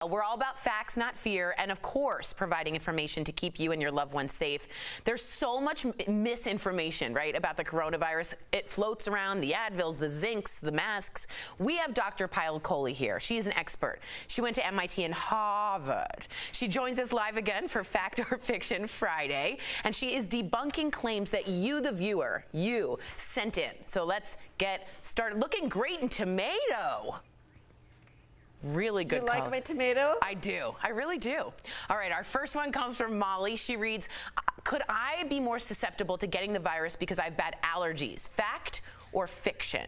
We're all about facts, not fear, and of course, providing information to keep you and your loved ones safe. There's so much misinformation, right, about the coronavirus. It floats around, the Advils, the Zincs, the masks. We have Dr. Payal Kohli here. She is an expert. She went to MIT and Harvard. She joins us live again for Fact or Fiction Friday, and she is debunking claims that you, the viewer, you sent in. So let's get started. Looking great in tomato. Really good color. You like my tomato? I do. I really do. All right, our first one comes from Molly. She reads, could I be more susceptible to getting the virus because I have bad allergies? Fact or fiction?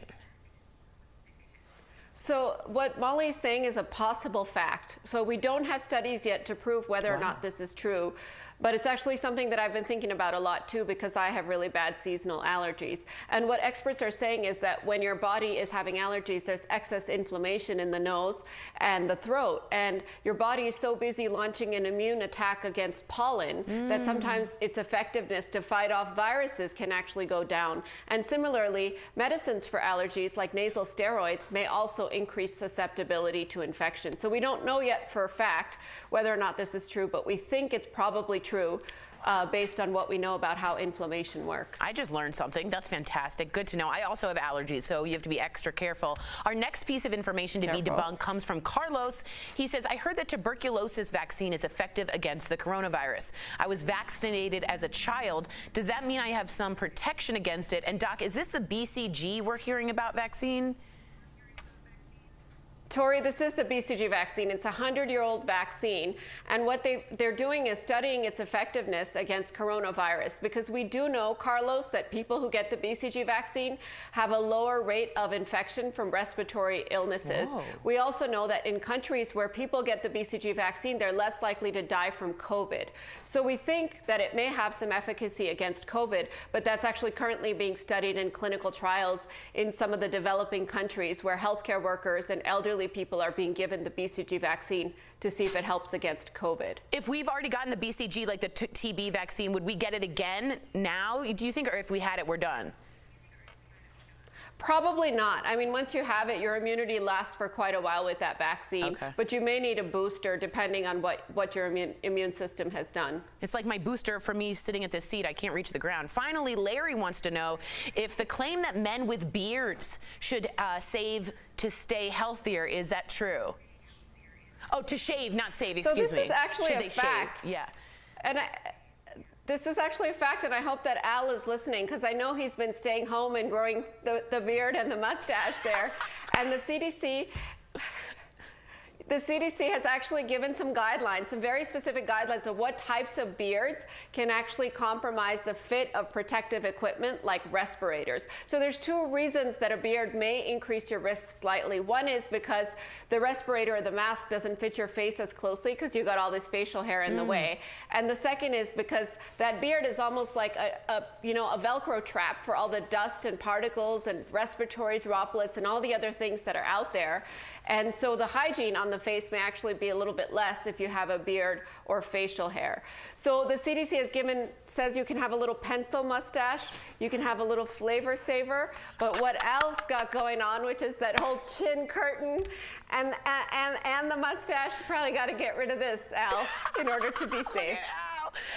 So what Molly is saying is a possible fact. So we don't have studies yet to prove whether or not this is true, but it's actually something that I've been thinking about a lot too, because I have really bad seasonal allergies. And what experts are saying is that when your body is having allergies, there's excess inflammation in the nose and the throat, and your body is so busy launching an immune attack against pollen that sometimes its effectiveness to fight off viruses can actually go down. And similarly, medicines for allergies like nasal steroids may also increase susceptibility to infection. So we don't know yet for a fact whether or not this is true, but we think it's probably true based on what we know about how inflammation works. I just learned something. That's fantastic. Good to know. I also have allergies, so you have to be extra careful. Our next piece of information to be debunked comes from Carlos. He says, I heard that tuberculosis vaccine is effective against the coronavirus. I was vaccinated as a child. Does that mean I have some protection against it? And Doc, is this the BCG we're hearing about vaccine? Tori, this is the BCG vaccine. It's a 100-year-old vaccine. And what they're doing is studying its effectiveness against coronavirus, because we do know, Carlos, that people who get the BCG vaccine have a lower rate of infection from respiratory illnesses. Whoa. We also know that in countries where people get the BCG vaccine, they're less likely to die from COVID. So we think that it may have some efficacy against COVID, but that's actually currently being studied in clinical trials in some of the developing countries where healthcare workers and elderly people are being given the BCG vaccine to see if it helps against COVID. If we've already gotten the BCG, like the TB vaccine, would we get it again now, do you think, or if we had it, we're done? Probably not. I mean, once you have it, your immunity lasts for quite a while with that vaccine, but you may need a booster depending on what your immune system has done. It's like my booster for me sitting at this seat. I can't reach the ground. Finally, Larry wants to know if the claim that men with beards should save to stay healthier, is that true? Oh, to shave, not save, excuse me. So this is actually should a they fact. Shave? Yeah. And this is actually a fact, and I hope that Al is listening, because I know he's been staying home and growing the beard and the mustache there. And the CDC has actually given some guidelines, some very specific guidelines of what types of beards can actually compromise the fit of protective equipment like respirators. So there's two reasons that a beard may increase your risk slightly. One is because the respirator or the mask doesn't fit your face as closely because you got all this facial hair in the way. And the second is because that beard is almost like a Velcro trap for all the dust and particles and respiratory droplets and all the other things that are out there. And so the hygiene on the face may actually be a little bit less if you have a beard or facial hair. So the CDC says you can have a little pencil mustache, you can have a little flavor saver, but what Al's got going on, which is that whole chin curtain and the mustache, you probably got to get rid of this, Al, in order to be safe.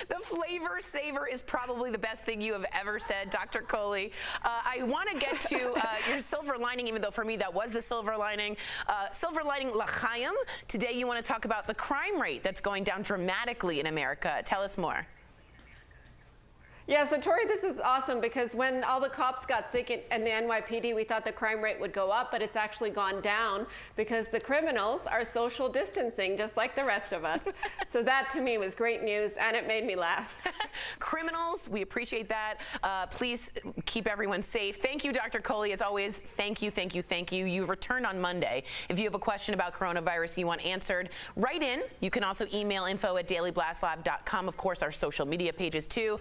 The flavor saver is probably the best thing you have ever said, Dr. Kohli. I want to get to your silver lining, even though for me that was the silver lining. Silver lining l'chaim. Today you want to talk about the crime rate that's going down dramatically in America. Tell us more. Yeah, so Tori, this is awesome, because when all the cops got sick in the NYPD, we thought the crime rate would go up, but it's actually gone down because the criminals are social distancing just like the rest of us. So that to me was great news, and it made me laugh. Criminals, we appreciate that. Please keep everyone safe. Thank you, Dr. Kohli. As always, thank you, thank you, thank you. You return on Monday. If you have a question about coronavirus you want answered, write in. You can also email info@dailyblastlab.com. Of course, our social media pages too.